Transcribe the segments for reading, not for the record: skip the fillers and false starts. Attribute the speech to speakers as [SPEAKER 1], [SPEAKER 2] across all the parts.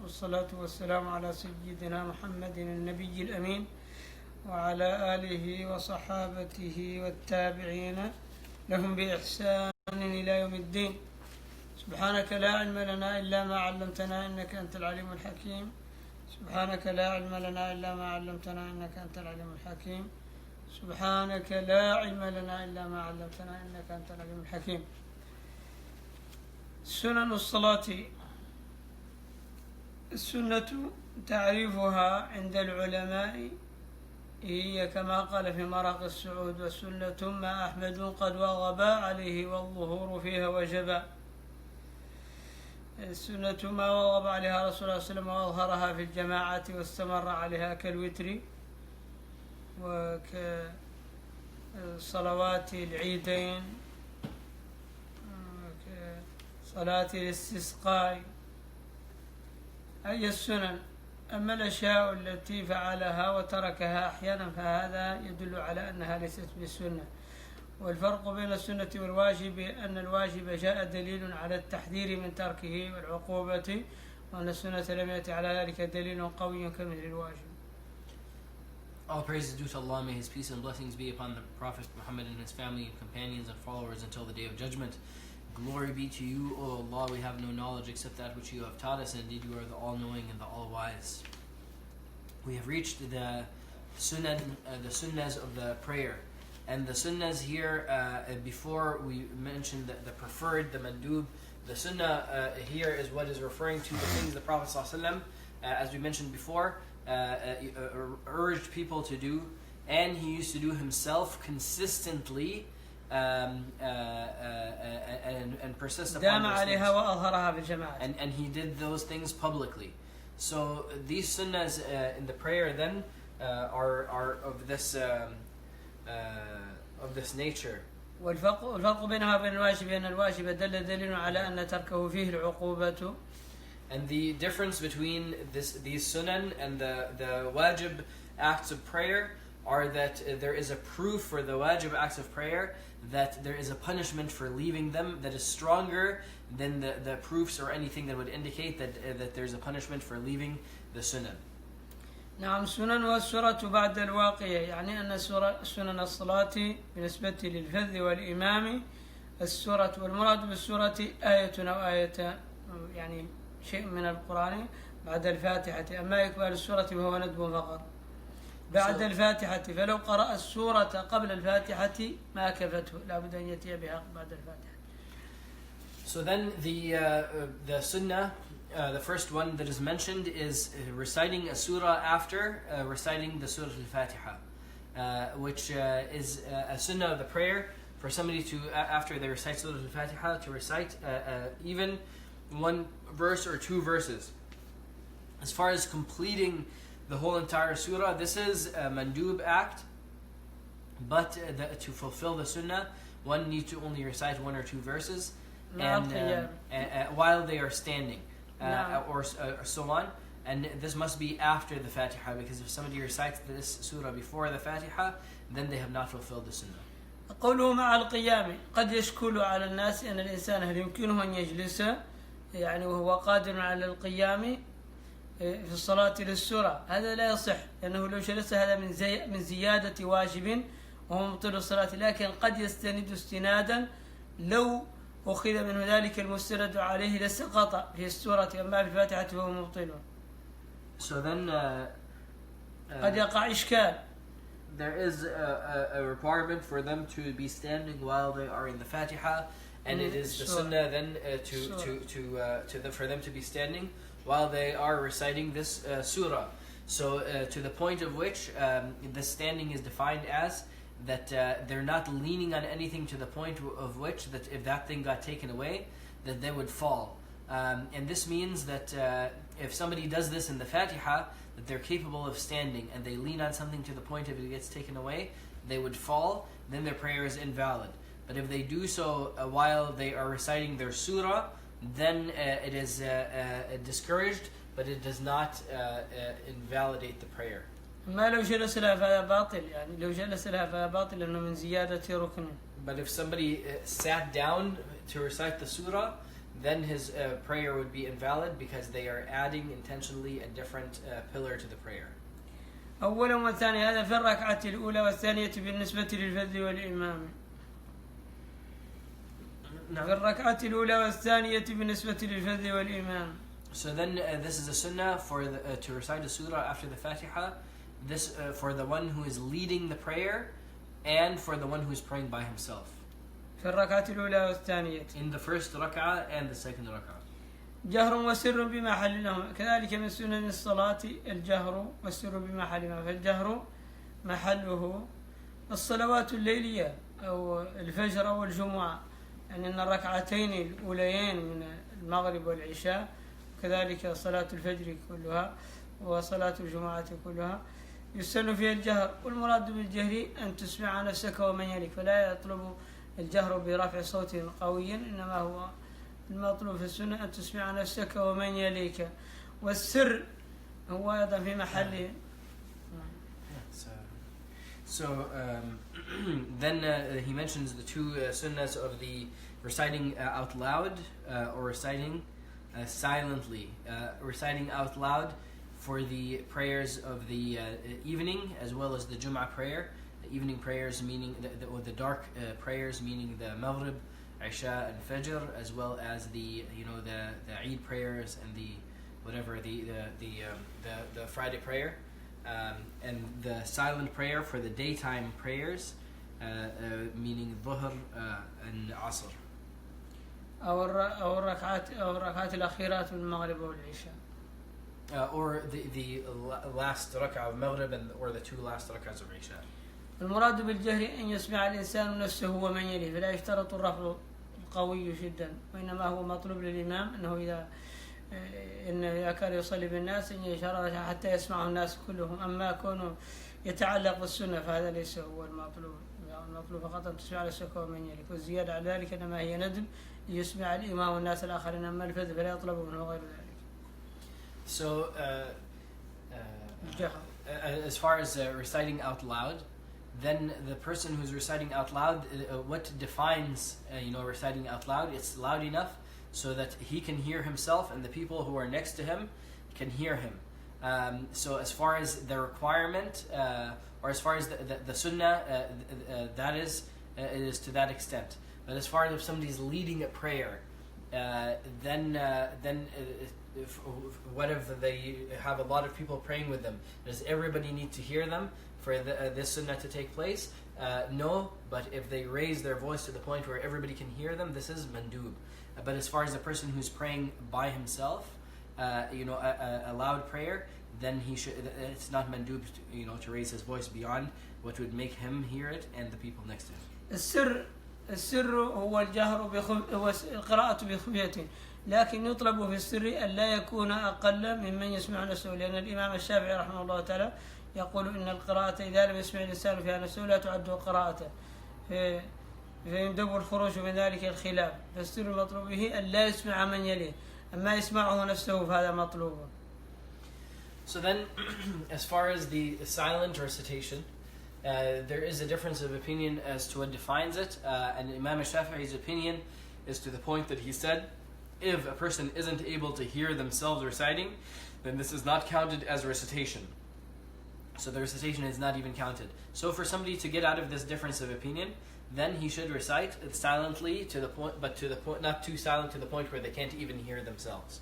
[SPEAKER 1] والصلاة والسلام على سيدنا محمد النبي الأمين وعلى آله وصحابته والتابعين لهم بإحسان إلى يوم الدين. سبحانك لا علم لنا إلا ما علمتنا إنك أنت العليم الحكيم. سبحانك لا علم لنا إلا ما علمتنا إنك أنت العليم الحكيم. سبحانك لا علم لنا إلا ما علمتنا إنك أنت العليم الحكيم. سنن الصلاة. السنة تعريفها عند العلماء هي كما قال في مرق السعود: والسنة ما أحمد قد وغب عليه والظهور فيها وجبا. السنة ما وغب عليها رسول الله صلى الله عليه وسلم وأظهرها في الجماعة واستمر عليها كالوتر وكصلوات العيدين وكصلاة الاستسقاء، أي السنن. أما الأشياء التي فعلها وتركها أحيانا فهذا يدل على أنها ليست بالسنة. والفرق بين السنة والواجب أن الواجب جاء دليل على التحذير من تركه والعقوبة، وأن السنة لم يأتي على ذلك دليل قوي كمثل الواجب.
[SPEAKER 2] All praise is due to Allah. May His peace and blessings be upon the Prophet Muhammad and his family and companions and followers until the day of judgment. Glory be to you, O Allah. We have no knowledge except that which you have taught us, and indeed you are the all-knowing and the all-wise. We have reached the sunnahs of the prayer. And the sunnahs here, before we mentioned the preferred, the mandub, the sunnah here is what is referring to the things the Prophet ﷺ, as we mentioned before, urged people to do, and he used to do himself consistently and persist upon those things. And he did those things publicly. So these sunnahs in the prayer then are of this nature.
[SPEAKER 1] والفرق بينها وبين الواجب أن الواجب دليل على أن تركه فيه العقوبة.
[SPEAKER 2] And the difference between these sunan and the wajib acts of prayer are that there is a proof for the wajib acts of prayer that there is a punishment for leaving them that is stronger than the proofs or anything that would indicate that there's a punishment for leaving the sunan.
[SPEAKER 1] نعم. السنن والسورة بعد الواقية، يعني أن سنن الصلاة بالنسبة للفذ والإمام السورة، والمراد بالسورة آية أو آية، يعني شيء من القرآن بعد الفاتحة. أما يقبل السورة فهو ندب فقط بعد الفاتحة، فلو قرأ السورة قبل الفاتحة ما كفته، لا بد أن يأتي بها بعد الفاتحة.
[SPEAKER 2] So then the sunnah, the first one that is mentioned is reciting a surah after reciting the Surah Al-Fatiha, which is a sunnah of the prayer for somebody to, after they recite Surah Al-Fatiha, to recite even one verse or two verses. As far as completing the whole entire surah, this is a mandub act, but to fulfill the sunnah, one needs to only recite one or two verses, and while they are standing. Or so on, and this must be after the Fatiha, because if somebody recites this surah before the Fatiha, then they have not fulfilled the sunnah.
[SPEAKER 1] قوله مع القيام قد يشكل على الناس أن الإنسان هل يمكنه أن يجلس يعني وهو قادر على القيام في الصلاة للسورة. هذا لا يصح، لأنه لو جلس هذا من زيادة واجب وهو مبطل الصلاة، لكن قد يستند استنادا لو أخذ منه ذلك المستند عليه لسقط في السورة، أما في الفاتحة فهو مبطل.
[SPEAKER 2] So then
[SPEAKER 1] قد يقع إشكال.
[SPEAKER 2] There is a requirement for them to be standing while they are in the Fatiha, and it is the sunnah then for them to be standing while they are reciting this surah. So to the point of which the standing is defined as that they're not leaning on anything to the point of which that if that thing got taken away, that they would fall. And this means that if somebody does this in the Fatiha, that they're capable of standing and they lean on something to the point if it gets taken away, they would fall, then their prayer is invalid. But if they do so while they are reciting their surah, then it is discouraged, but it does not invalidate the prayer.
[SPEAKER 1] ما لو جلس لها فهذا باطل، يعني لو جلس لها فهذا باطل لأنه من زيادة ركن.
[SPEAKER 2] But if somebody sat down to recite the surah, then his prayer would be invalid because they are adding intentionally a different pillar to the prayer.
[SPEAKER 1] أولا والثانية هذا في الركعة الأولى والثانية بالنسبة للفذ والإمام. في الركعة الأولى والثانية بالنسبة للفذ والإمام.
[SPEAKER 2] So then this is a sunnah for to recite a surah after the Fatiha. This for the one who is leading the prayer and for the one who is praying by himself.
[SPEAKER 1] في الركعة الأولى والثانية.
[SPEAKER 2] In the first rak'ah and the second rak'ah.
[SPEAKER 1] جهر وسر بمحل لهما. كذلك من سنن الصلاة الجهر والسر بمحلهما. فالجهر محله الصلوات الليلية أو الفجر أو الجمعة. يعني أن الركعتين الأوليين من المغرب والعشاء كذلك صلاة الفجر كلها وصلاة الجمعة كلها يسن فيها الجهر. والمراد بالجهر أن تسمع نفسك ومن يليك. فلا يطلب الجهر برفع صوت قوي إنما هو المطلوب في السنة أن تسمع نفسك ومن يليك. والسر هو أيضا في محله.
[SPEAKER 2] So then he mentions the two sunnahs of the reciting out loud or reciting silently. Reciting out loud for the prayers of the evening as well as the Jum'ah prayer. The evening prayers meaning the dark prayers meaning the Maghrib, Isha and Fajr, as well as the Eid prayers and the Friday prayer. And the silent prayer for the daytime prayers, meaning Dhuhr and Asr.
[SPEAKER 1] أو الركعات الأخيرات من المغرب والعشاء.
[SPEAKER 2] Or the last rak'ah of Maghrib or the two last rak'ahs of Isha.
[SPEAKER 1] المراد بالجهر أن يسمع الإنسان نفسه ومن يليه فلا يشترط الرفع القوي جدا وإنما هو مطلوب للإمام أنه إذا كان يصلي بالناس أن يشرع حتى يسمعه الناس كلهم. أما كونه يتعلق بالسنة فهذا ليس هو المطلوب. المطلوب فقط أن تسمع نفسك ومن يليك. والزيادة على ذلك إنما هي ندب ليسمع الإمام والناس الآخرين. أما الفذ فلا يطلب منه غير ذلك.
[SPEAKER 2] So as far as reciting out loud, then the person who's reciting out loud, what defines reciting out loud? It's loud enough so that he can hear himself and the people who are next to him can hear him. So as far as the requirement or as far as the sunnah, that is it is to that extent. But as far as if somebody's leading a prayer, then what if they have a lot of people praying with them? Does everybody need to hear them for this sunnah to take place? No, but if they raise their voice to the point where everybody can hear them, this is mandub. But as far as a person who's praying by himself, a loud prayer, then he should. It's not mandub, to raise his voice beyond what would make him hear it and the people next to him.
[SPEAKER 1] السر هو الجهر هو القراءة بخفية، لكن يطلب في السر أن لا يكون أقل ممن يسمع نفسه، لأن الإمام الشافعي رحمه الله تعالى يقول إن القراءة إذا لم يسمع الإنسان فيها نفسه لا تعد قراءة، فيندب الخروج من ذلك الخلاف. فالسر المطلوب به أن لا يسمع من يليه، أما يسمعه نفسه فهذا مطلوب.
[SPEAKER 2] So then, as far as the silent recitation, there is a difference of opinion as to what defines it, and Imam Shafi'i's opinion is to the point that he said, if a person isn't able to hear themselves reciting, then this is not counted as recitation. So the recitation is not even counted. So for somebody to get out of this difference of opinion, then he should recite silently to the point, but to the point, not too silent to the point where they can't even hear themselves.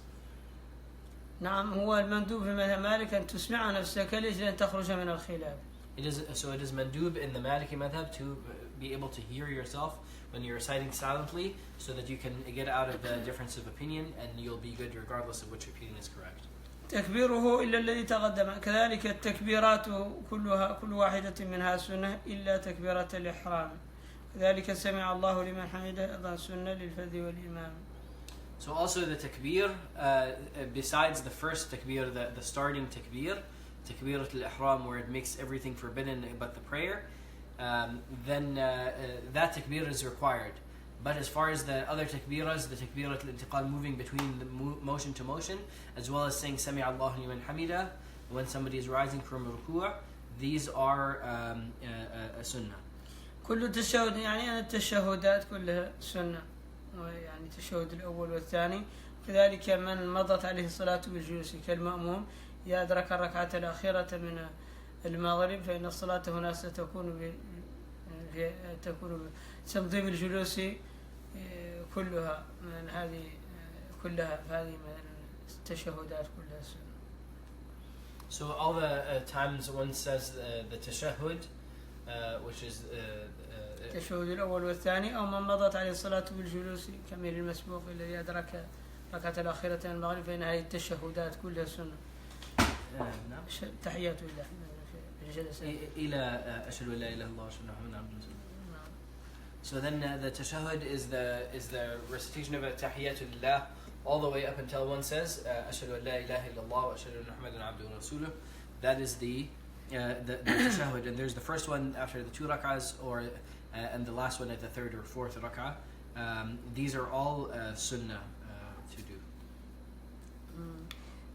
[SPEAKER 1] نعم، هو المندوب في مذهب مالك أن تسمع نفسك لأجل أن تخرج من الخلاف.
[SPEAKER 2] It is mandub in the Maliki madhab to be able to hear yourself when you're reciting silently, so that you can get out of the difference of opinion and you'll be good regardless of which opinion is correct.
[SPEAKER 1] تكبيره إلا الذي تقدم، كذلك التكبيرات كلها كل واحدة منها سنة إلا تكبيرة الإحرام، كذلك سمع الله لمن حمده أيضا سنة للفذ والإمام.
[SPEAKER 2] So also the takbir, besides the first takbir, the starting takbir, takbirat al-ihram, where it makes everything forbidden but the prayer, then that takbir is required. But as far as the other takbiras, the takbirat al-intiqal, moving between the motion to motion, as well as saying Sami Allahu liman hamida when somebody is rising from ruku', these are a sunnah.
[SPEAKER 1] كل التشهد يعني أن التشهدات كلها سنة. يعني التشهد الأول والثاني. كذلك من مضت عليه الصلاة بالجلوس كالمأموم إذا أدرك الركعة الأخيرة من المغرب فإن الصلاة هنا ستكون تمضي بالجلوس كلها من هذه من التشهدات كلها سنة.
[SPEAKER 2] So all the times one says the tashahhud, which is
[SPEAKER 1] التشهد الأول والثاني، أو من مضت عليه الصلاة بالجلوس كمثل المسبوق الذي أدرك الركعة الأخيرة من المغرب فإن هذه التشهدات كلها سنة.
[SPEAKER 2] نعم.
[SPEAKER 1] تحيات لله
[SPEAKER 2] إلى أشهد أن لا إله إلا الله وأشهد أن محمدا عبده ورسوله. So then the tashahhud is the recitation of tahiyat lillah all the way up until one says أشهد أن لا إله إلا الله وأشهد أن محمدا عبده ورسوله. That is the tashahhud, and there's the first one after the 2 rak'ahs, and the last one at the 3rd or 4th rak'ah. These are all sunnah to do.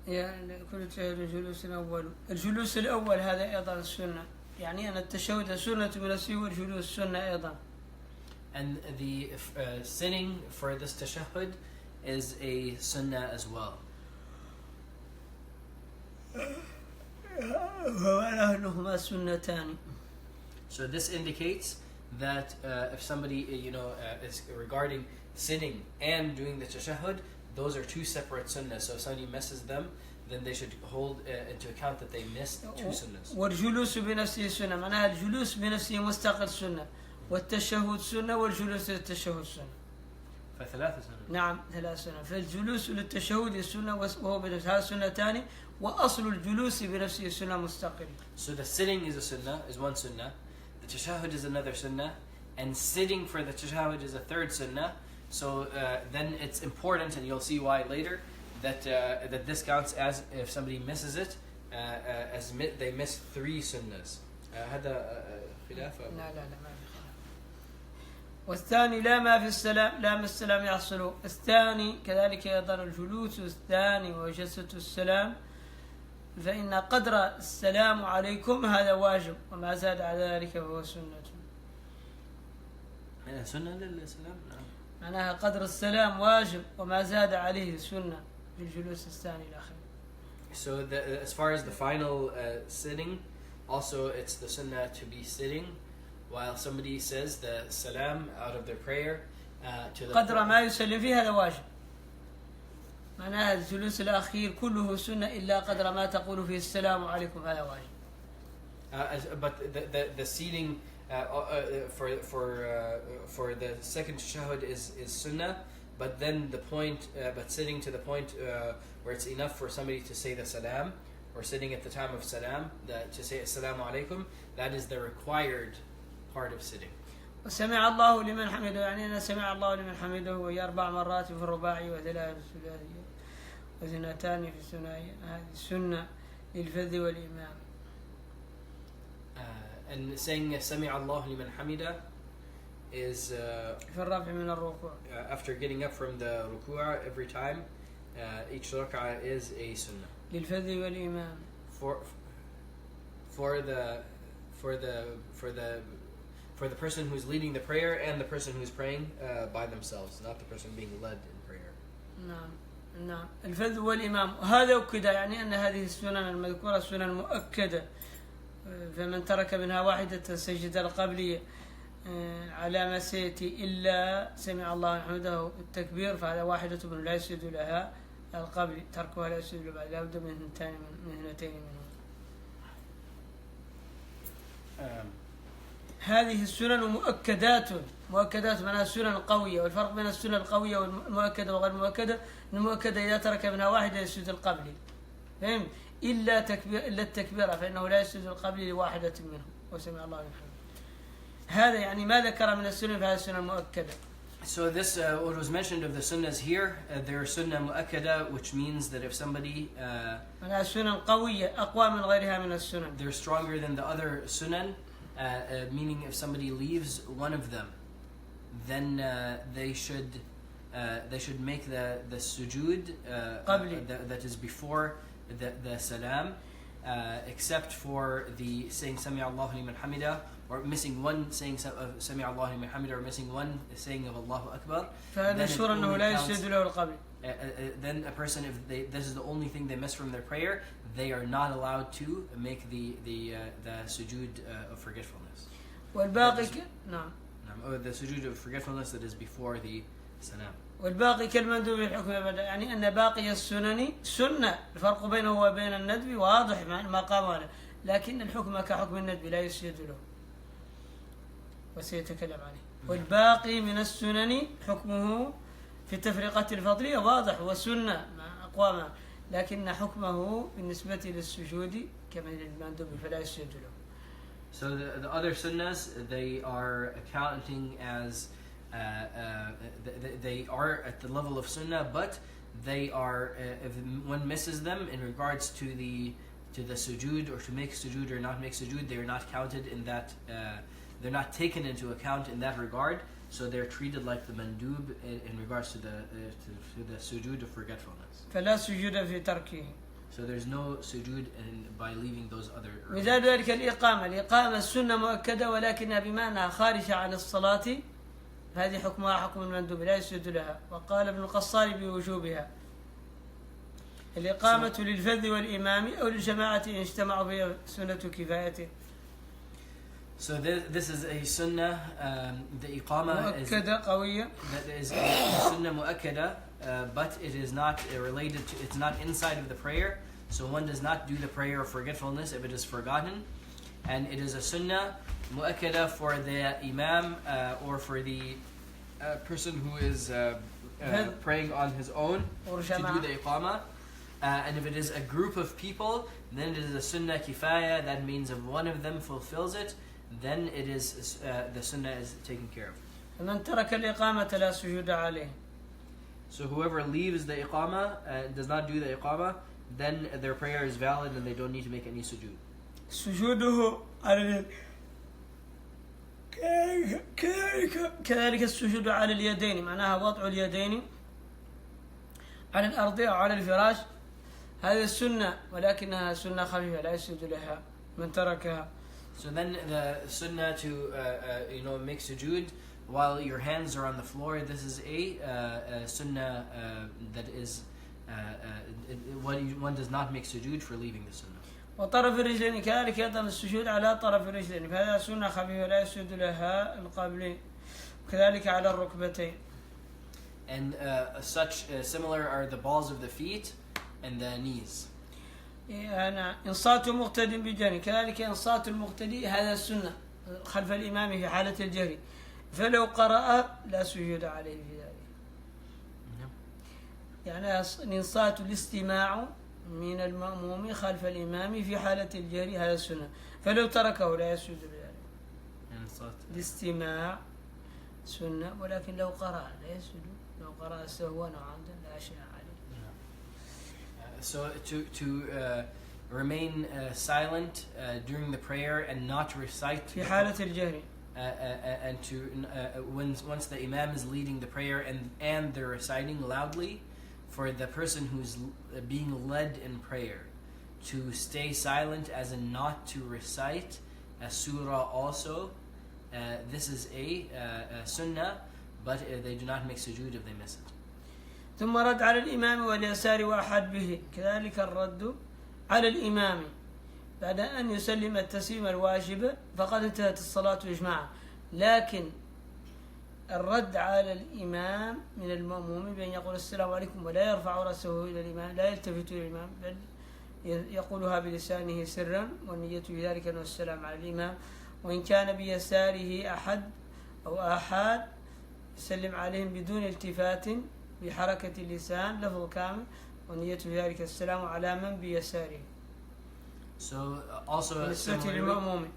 [SPEAKER 1] يعني كل تشهد الجلوس الأول هذا أيضا السنة، يعني أن التشهد سنة من نفسه والجلوس سنة أيضا.
[SPEAKER 2] And the sitting for this tashahhud is a sunnah as well. So this indicates that if somebody is regarding sitting and doing the tashahhud, those are 2 separate sunnahs. So if somebody misses them, then they should hold into account that they missed 2 sunnahs.
[SPEAKER 1] والجلوس بنفسه سنة، معناها الجلوس بنفسه مستقل سنة، والتشهد سنة والجلوس للتشهد سنة.
[SPEAKER 2] فثلاثة سنة.
[SPEAKER 1] نعم 3 سنة. فالجلوس للتشهد سنة وهو بنفسه سنة ثاني، وأصل الجلوس بنفسه سنة مستقل.
[SPEAKER 2] So the sitting is one sunnah, the tashahhud is another sunnah, and sitting for the tashahhud is a 3rd sunnah. So then it's important, and you'll see why later, that this counts as if somebody misses it, as they miss 3 sunnahs. هذا خلاف.
[SPEAKER 1] لا ما في خلاف. والثاني لا ما في السلام يحصل. الثاني كذلك أيضا الجلوس الثاني وجلسة السلام، فإن قدر السلام عليكم هذا واجب، وما زاد على ذلك فهو سنة.
[SPEAKER 2] سنة للسلام.
[SPEAKER 1] معناها قدر السلام واجب وما زاد عليه سنة في الجلوس الثاني الأخير.
[SPEAKER 2] So as far as the final sitting, also it's the sunnah to be sitting while somebody says the salam out of their prayer to the
[SPEAKER 1] قدر ما يسلم فيه هذا واجب. معناها الجلوس الأخير كله سنة إلا قدر ما تقول فيه السلام عليكم هذا واجب.
[SPEAKER 2] But the seating for the second tashahhud is sunnah, but then but sitting to the point where it's enough for somebody to say the salam, or sitting at the time of salam to say assalamu alaikum, that is the required part of sitting.
[SPEAKER 1] وسمع الله لمن حمده، يعني أنا سمع الله لمن حمده وهي 4 مرات في الرباعي و3 في الثلاثي و2 في الثنائي. هذه سنة للفذ والإمام.
[SPEAKER 2] And saying سمع الله لمن حمده is
[SPEAKER 1] في الرفع من الركوع.
[SPEAKER 2] After getting up from the ruku'ah every time, each rak'ah is a sunnah.
[SPEAKER 1] للفذ والإمام.
[SPEAKER 2] For the person who's leading the prayer and the person who's praying by themselves, not the person being led in prayer.
[SPEAKER 1] نعم الفذ والإمام هذا وكذا، يعني أن هذه السنن المذكورة سنن مؤكدة، فمن ترك منها واحدة سجد القبلية على ما سيأتي إلا سمع الله حمده التكبير، فهذا واحدة من لا يسجد لها القبل، تركها لا يسجد لها، لا بد من اثنتين منهم. هذه السنن مؤكدات معناها سنن قوية، والفرق بين السنن القوية والمؤكدة وغير المؤكدة، المؤكدة إذا ترك منها واحدة يسجد القبلي، فهم؟ إلا التكبير فإنه لا يسجد القبلي لواحدة منهم وسمع الله لمن حمده. هذا يعني ما ذكر من السنن فهذه السنن المؤكدة.
[SPEAKER 2] So this what was mentioned of the sunnahs here, there are sunnah mu'akkada, which means that if somebody
[SPEAKER 1] منها السنن قوية أقوى من غيرها من السنن.
[SPEAKER 2] They're stronger than the other sunan, meaning if somebody leaves one of them, then they should make the sujood that is before the salam, except for the saying Sami Allahu liman hamida, or missing one saying Sami Allahu liman hamida, or missing one saying of Allahu Akbar. Then a person, if this is the only thing they miss from their prayer, they are not allowed to make the sujood of forgetfulness. The sujood of forgetfulness that is before the salam.
[SPEAKER 1] والباقي كالمندوب الحكم أبدا، يعني أن باقي السنن سنة، الفرق بينه وبين الندب واضح مع المقام هذا، لكن الحكم كحكم الندب لا يسجد له وسيتكلم عليه. والباقي من السنن حكمه في تفرقة الفضلية واضح وسنة مع أقوامها، لكن حكمه بالنسبة للسجود كما المندوب فلا يسجد له.
[SPEAKER 2] So the other sunnahs, they are accounting as they are at the level of sunnah, but they are if one misses them in regards to the sujood, or to make sujood or not make sujood, they are not counted in that. They're not taken into account in that regard. So they're treated like the mandub in regards to the sujood of forgetfulness.
[SPEAKER 1] فلا سجود في تركه.
[SPEAKER 2] So there's no sujood by leaving those other.
[SPEAKER 1] مثال ذلك الإقامة السنة مؤكدة ولكنها بمعنى خارجة عن الصلاة، هذه حكمها حكم المندوب لا يسجد لها. وقال ابن القصار بوجوبها. الإقامة للفذ والإمام أو للجماعة إن اجتمعوا فيها سنة كفاية.
[SPEAKER 2] So this is a sunnah. The iqama
[SPEAKER 1] مؤكدة قوية.
[SPEAKER 2] That is a sunnah mu'akkada, but it is not related to. It's not inside of the prayer. So one does not do the prayer of forgetfulness if it is forgotten, and it is a sunnah mu'akkada for the imam or for the person who is praying on his own to do the iqama. And if it is a group of people, then it is a sunnah kifaya. That means if one of them fulfills it, then it is the sunnah is taken care of.
[SPEAKER 1] من ترك الإقامة لا سجود عليه.
[SPEAKER 2] So whoever leaves the iqama does not do the iqama, then their prayer is valid and they don't need to make any sujood.
[SPEAKER 1] سجوده على كذلك السجود على اليدين، معناها وضع اليدين على الأرض أو على الفراش، هذه السنة ولكنها سنة خفيفة لا يسجد لها من تركها.
[SPEAKER 2] So then the sunnah to make sujood while your hands are on the floor, this is a sunnah that is one does not make sujood for leaving the sunnah.
[SPEAKER 1] وطرف الرجلين كذلك أيضا السجود على طرف الرجلين، فهذا سنة خفيفة لا يسجد لها القابلين، وكذلك على الركبتين.
[SPEAKER 2] And such similar are the balls of the feet and the knees.
[SPEAKER 1] أنا إنصات مقتدي بجهر، كذلك إنصات المقتدي هذا السنة خلف الإمام في حالة الجهر، فلو قرأ لا سجود عليه في ذلك. يعني إنصات الاستماع من المأموم خلف الإمام في حالة الجهر هذا السنة، فلو تركه لا يسجد لذلك. الاستماع سنة، ولكن لو قرأ لا يسجد، لو قرأ سهوا أو عمدا لا شيء عليه.
[SPEAKER 2] So to remain silent during the prayer and not recite
[SPEAKER 1] في حالة الجهر.
[SPEAKER 2] And to once the imam is leading the prayer and they're reciting loudly, for the person who's being led in prayer to stay silent, as in not to recite a surah also. This is a sunnah, but they do not make sujood if they miss it.
[SPEAKER 1] ثم رد على الإمام واليسار وأحد به، كذلك الرد على الإمام بعد أن يسلم التسليم الواجب فقد انتهت الصلاة إجماعا، لكن الرد على الإمام من المأموم بأن يقول السلام عليكم ولا يرفع رأسه إلى الإمام، لا يلتفت إلى الإمام، بل يقولها بلسانه سرا، والنية بذلك أنه السلام على الإمام، وإن كان بيساره أحد أو آحاد يسلم عليهم بدون التفات بحركة اللسان لفظ كامل، والنية بذلك السلام على من بيساره.
[SPEAKER 2] So also similarly,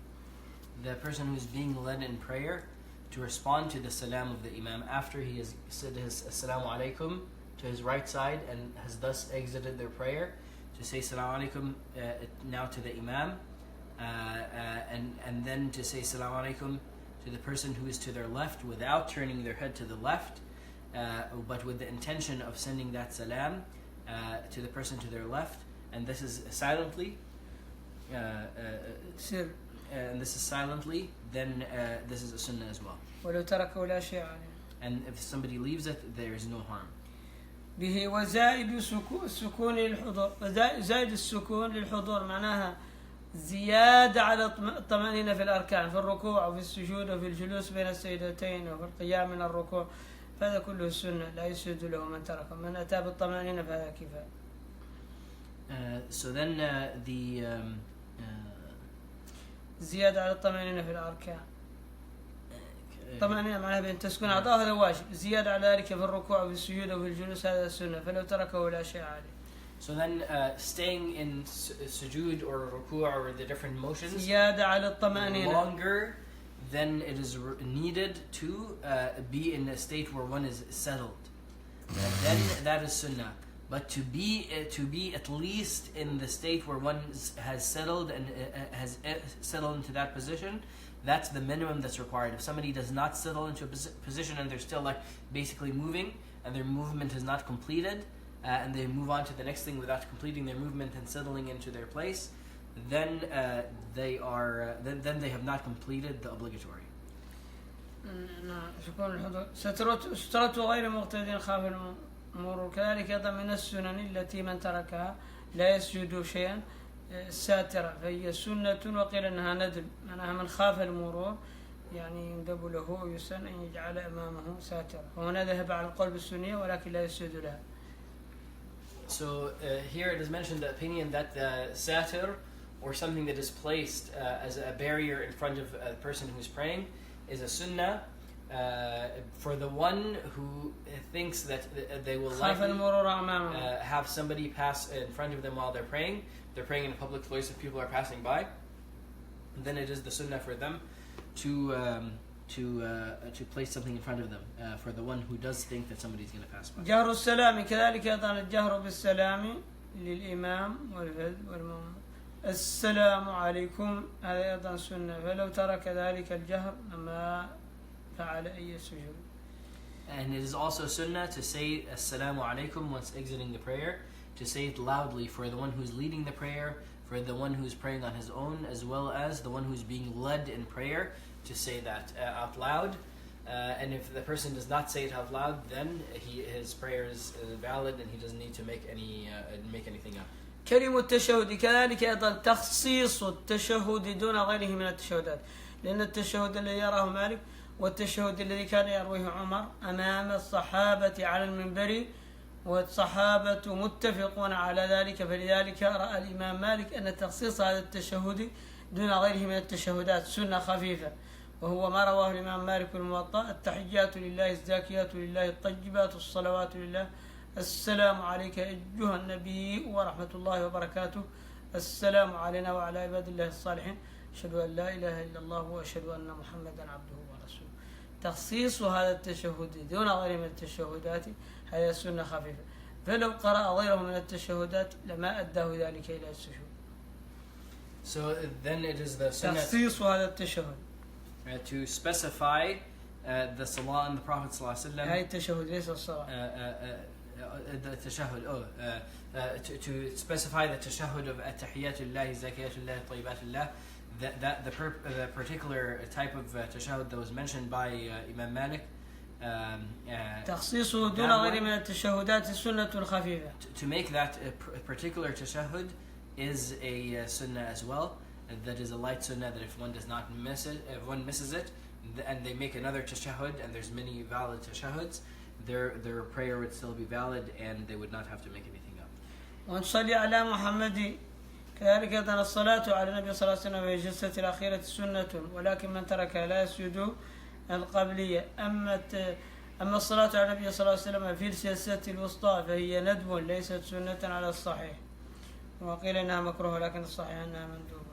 [SPEAKER 2] the person who is being led in prayer to respond to the salam of the imam after he has said his assalamu alaikum to his right side and has thus exited their prayer, to say assalamu alaikum now to the imam, and then to say assalamu alaikum to the person who is to their left without turning their head to the left, but with the intention of sending that salam to the person to their left, and this is silently.
[SPEAKER 1] سر
[SPEAKER 2] and this is silently, then this is a sunnah as well.
[SPEAKER 1] ولو تركه لا شيء عليه.
[SPEAKER 2] And if somebody leaves it, there is no harm.
[SPEAKER 1] به وزائد السكون للحضور. زائد السكون للحضور معناها زيادة على الطمأنينة في الأركان، في الركوع وفي السجود وفي الجلوس بين السجدتين وفي القيام من الركوع، فهذا كله السنة لا يسجد له من تركه. من أتى بالطمأنينة فهذا كفاية.
[SPEAKER 2] So then the
[SPEAKER 1] زيادة على الطمأنينة في الأركان. طمأنينة معناها بأن تسكن أعضاء هذا واجب. زيادة على ذلك في الركوع وفي السجود وفي الجلوس هذا السنة، فلو تركه لا شيء عليه.
[SPEAKER 2] So then staying in sujood or ruku' or the different motions
[SPEAKER 1] زيادة على الطمأنينة.
[SPEAKER 2] longer, then it is needed to be in a state where one is settled. Then that is sunnah. But to be at least in the state where one has settled and has settled into that position, that's the minimum that's required. If somebody does not settle into a position and they're still like basically moving and their movement is not completed, and they move on to the next thing without completing their movement and settling into their place, then they have not completed the obligatory.
[SPEAKER 1] شكون الحضور سترته غير مقتدين خاف المرور. كذلك أيضا من السنن التي من تركها لا يسجد شيئا ساترة، فهي سنة وقيل أنها ندب، معناها من خاف المرور يعني يندب له ويسن أن يجعل أمامه ساترة، وهنا ذهب على القول بالسنية ولكن لا يسجد لها.
[SPEAKER 2] So here it is mentioned the opinion that the satir, or something that is placed as a barrier in front of a person who is praying, is a sunnah for the one who thinks that they will likely have somebody pass in front of them while they're praying. They're praying in a public place if people are passing by. Then it is the sunnah for them to place something in front of them for the one who does think that somebody is going to pass by.
[SPEAKER 1] جهر السلام كذلك أيضا الجهر بالسلام للإمام والمأموم. السلام عليكم هذا أيضا سنة، فلو ترك ذلك الجهر ما فعل أي سجود.
[SPEAKER 2] And it is also sunnah to say assalamu alaikum once exiting the prayer, to say it loudly for the one who's leading the prayer, for the one who's praying on his own, as well as the one who's being led in prayer, to say that out loud. And if the person does not say it out loud, then his prayer is valid and he doesn't need to make anything up.
[SPEAKER 1] كلمة التشهد كذلك أيضا تخصيص التشهد دون غيره من التشهدات، لأن التشهد الذي يراه مالك والتشهد الذي كان يرويه عمر أمام الصحابة على المنبر، والصحابة متفقون على ذلك، فلذلك رأى الإمام مالك أن تخصيص هذا التشهد دون غيره من التشهدات سنة خفيفة، وهو ما رواه الإمام مالك في الموطأ: التحيات لله الزاكيات لله الطيبات الصلوات لله، السلام عليك أيها النبي ورحمة الله وبركاته، السلام علينا وعلى عباد الله الصالحين، أشهد أن لا إله إلا الله وأشهد أن محمدا عبده ورسوله. تخصيص هذا التشهد دون غيره من التشهدات هذه سنة خفيفة، فلو قرأ غيره من التشهدات لما أداه ذلك إلى السجود.
[SPEAKER 2] So then it is the sunnah
[SPEAKER 1] تخصيص هذا التشهد
[SPEAKER 2] to specify the salah on the Prophet sallallahu alaihi wasallam.
[SPEAKER 1] هاي التشهد ليس الصلاة.
[SPEAKER 2] The tashahhud, to specify the tashahhud of at-tahiyatullah, zakiyatullah, tayyibatullah, that the particular type of tashahhud that was mentioned by Imam Malik.
[SPEAKER 1] تخصيصه دون غير من التشهدات السنة الخفيفة.
[SPEAKER 2] To make that a particular tashahhud is a sunnah as well. That is a light sunnah that if one does not miss it, if one misses it, and they make another tashahhud, and there's many valid tashahhuds, their prayer would still be valid and they would not have to make anything up.
[SPEAKER 1] ونصلي على محمد كذلك أيضا الصلاة على النبي صلى الله عليه وسلم في الجلسة الأخيرة سنة، ولكن من تركها لا يسجد القبلية. أما الصلاة على النبي صلى الله عليه وسلم في الجلسة الوسطى فهي ندب ليست سنة على الصحيح، وقيل إنها مكروه لكن الصحيح أنها مندوبة.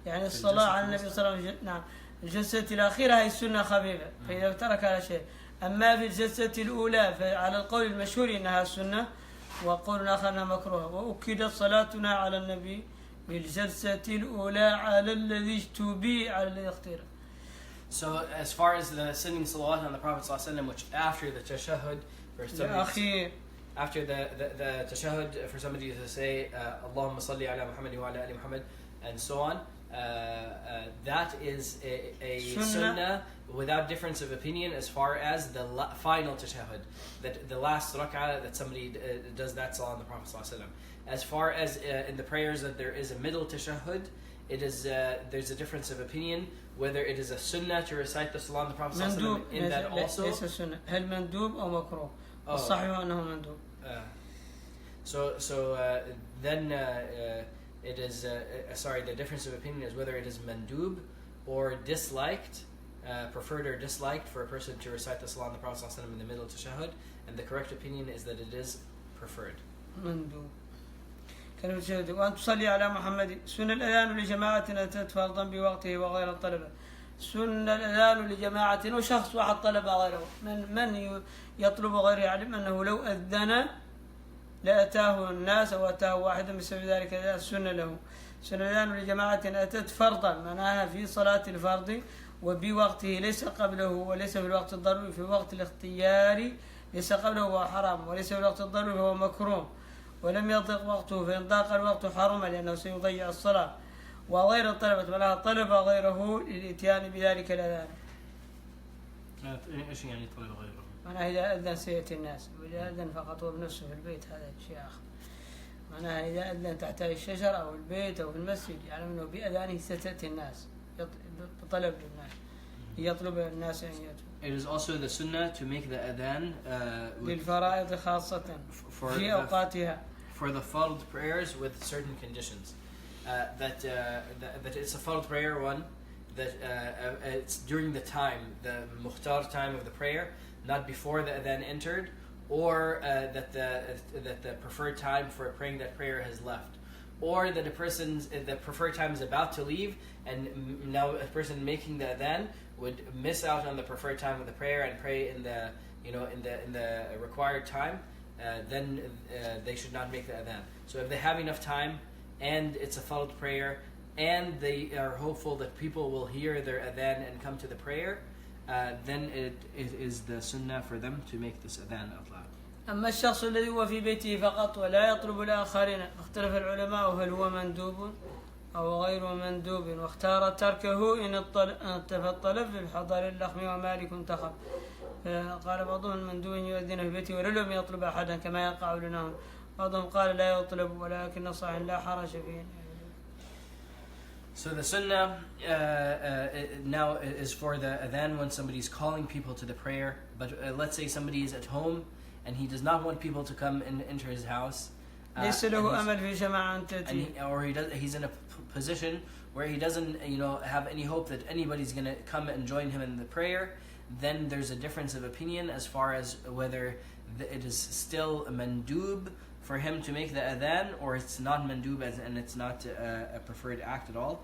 [SPEAKER 1] يعني الصلاة على النبي صلى الله عليه وسلم نعم الجلسة الأخيرة هي سنة خفيفة، فإذا ترك على شيء. أما في الجلسة الأولى فعلى القول المشهور إنها سنة، وقول آخر أنها مكروه. وأكدت صلاتنا على النبي في الجلسة الأولى على الذي اشتبه على الذي اختير.
[SPEAKER 2] So as far as the sending salawat on the Prophet ﷺ, which after the tashahhud, after the tashahhud, for somebody to say Allahumma salli ala Muhammad wa ala ali Muhammad and so on. That is a sunnah without difference of opinion as far as the final tashahhud, that the last rak'ah that somebody does that salah on the Prophet ﷺ. As far as in the prayers that there is a middle tashahhud, it is there's a difference of opinion whether it is a sunnah to recite the salah on the Prophet ﷺ in that also.
[SPEAKER 1] ليس سنة. هل مندوب أو مكروه؟ الصحيح أنه مندوب.
[SPEAKER 2] So then it is the difference of opinion is whether it is mandub or disliked, preferred or disliked for a person to recite the salah on the Prophet ﷺ in the middle tashahhud, and the correct opinion is that it is preferred.
[SPEAKER 1] مندوب. كلمة شهادة وأن تصلي على محمد. سنة الأذان لجماعة أتت فرضا بوقته وغير الطلبة. سنة الأذان لجماعة وشخص واحد طلب غيره. من يطلب غيره يعلم أنه لو أذن لأتاه الناس أو أتاه واحدا بسبب ذلك السنة له. سنة الأذان لجماعة أتت فرضا معناها في صلاة الفرض وبوقته ليس قبله وليس في الوقت الضروري. في وقت الاختياري ليس قبله وهو حرام وليس في الوقت الضروري فهو مكروه. ولم يضيق وقته فإن ضاق الوقت حرم لأنه سيضيع الصلاة. وغير الطلبة معناها طلب غيره للإتيان بذلك الأذان.
[SPEAKER 2] إيش يعني طلب غيره؟
[SPEAKER 1] معناها إذا أذن سيأتي الناس وإذا أذن فقط هو بنفسه في البيت هذا شيء آخر. معناها إذا أذن تحت الشجرة أو البيت أو في المسجد يعلم أنه بأذانه ستأتي الناس بطلب للناس يطلب الناس أن يأتوا.
[SPEAKER 2] It is also the sunnah to make the adhan
[SPEAKER 1] للفرائض خاصة في أوقاتها.
[SPEAKER 2] For the fard prayers with certain conditions. That it's a fard prayer one, that it's during the time, the mukhtar time of the prayer, not before the adhan entered, or that the preferred time for praying that prayer has left, or that the preferred time is about to leave, and now a person making the adhan would miss out on the preferred time of the prayer and pray in the required time. Then they should not make the adhan. So if they have enough time and it's a fard prayer and they are hopeful that people will hear their adhan and come to the prayer, then it is the sunnah for them to make this adhan out loud.
[SPEAKER 1] أما الشخص الذي هو في بيته فقط ولا يطلب الآخرين اختلف العلماء هل هو مندوب أو غير مندوب واختار تركه إن انتفى الطلب في الحضر اللخمي ومالك انتخب. قال بعضهم مندوب يؤذن في بيته ولم يطلب أحدا كما يقع لنا. بعضهم قال لا يطلب ولكن صحيح لا حرج فيه.
[SPEAKER 2] So the sunnah now is for the adhan when somebody is calling people to the prayer. But let's say somebody is at home and he does not want people to come and enter his house.
[SPEAKER 1] ليس له أمل في جماعة تأتي.
[SPEAKER 2] Or he's in a position where he doesn't have any hope that anybody's going to come and join him in the prayer. Then there's a difference of opinion as far as whether it is still a mandub for him to make the adhan, or it's not mandub and it's not a preferred act at all.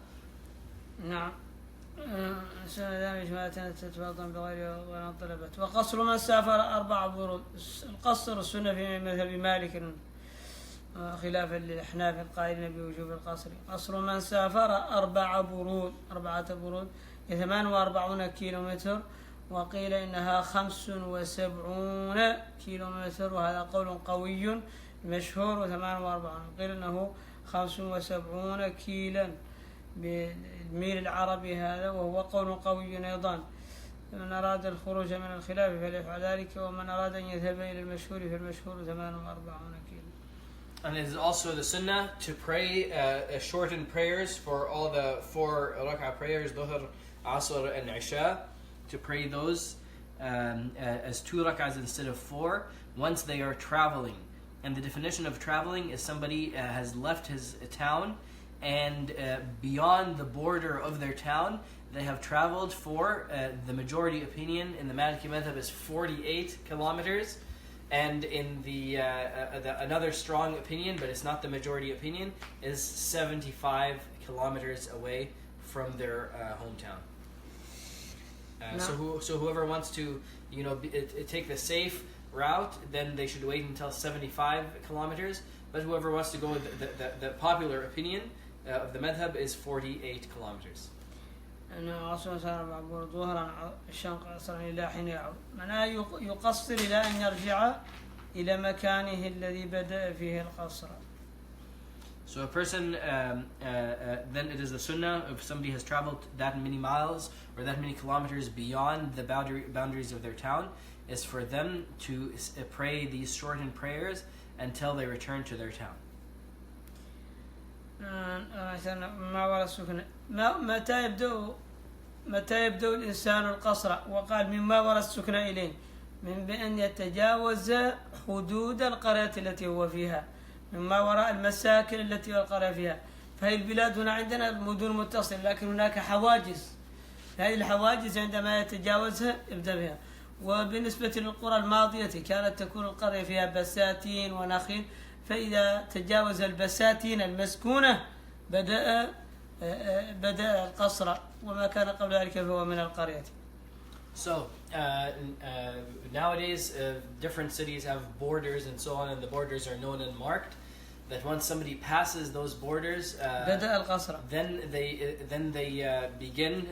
[SPEAKER 1] نعم. وقصر من سافر 4 برود. القصر السنة في مذهب مالك خلافا للأحناف القائلين بوجوب القصر. قصر من سافر 4 برود 4 برود 48 كيلومتر وقيل إنها 75 كيلومتر وهذا قول قوي مشهور. 48 قيل إنه 75 كيلا بالميل العربي هذا وهو قول قوي أيضا. من أراد الخروج من الخلاف فليفعل ذلك ومن أراد أن يذهب إلى المشهور فالمشهور 48 كيلو.
[SPEAKER 2] And it is also the sunnah to pray shortened prayers for all the 4 rak'ah prayers, Dhuhr, Asr and Isha, to pray those as 2 rak'ahs instead of 4 once they are traveling. And the definition of traveling is somebody has left his town and beyond the border of their town they have traveled for the majority opinion in the Maliki madhab is 48 kilometers. And in the another strong opinion, but it's not the majority opinion, is 75 kilometers away from their hometown. No. So whoever wants to, take the safe route, then they should wait until 75 kilometers. But whoever wants to go, the popular opinion of the madhab is 48 kilometers.
[SPEAKER 1] أنه أصلا صار ظهرا الشنق أصلا إلى حين يعود. معناه يقصر إلى أن يرجع إلى مكانه الذي بدأ فيه القصر.
[SPEAKER 2] So a person, then it is the sunnah, if somebody has traveled that many miles or that many kilometers beyond the boundaries of their town, is for them to pray these shortened prayers until they return to their town.
[SPEAKER 1] متى يبدأ الإنسان القصر؟ وقال مما وراء السكن إليه، من بأن يتجاوز حدود القرية التي هو فيها، مما وراء المساكن التي القرية فيها. فهي البلاد هنا عندنا مدن متصلة، لكن هناك حواجز، هذه الحواجز عندما يتجاوزها يبدأ بها. وبالنسبة للقرى الماضية كانت تكون القرية فيها بساتين ونخيل، فإذا تجاوز البساتين المسكونة بدأ القصر، وما كان قبل ذلك فهو من القرية.
[SPEAKER 2] So nowadays different cities have borders and so on, and the borders are known and marked. That once somebody passes those borders,
[SPEAKER 1] بدأ القصر.
[SPEAKER 2] then they begin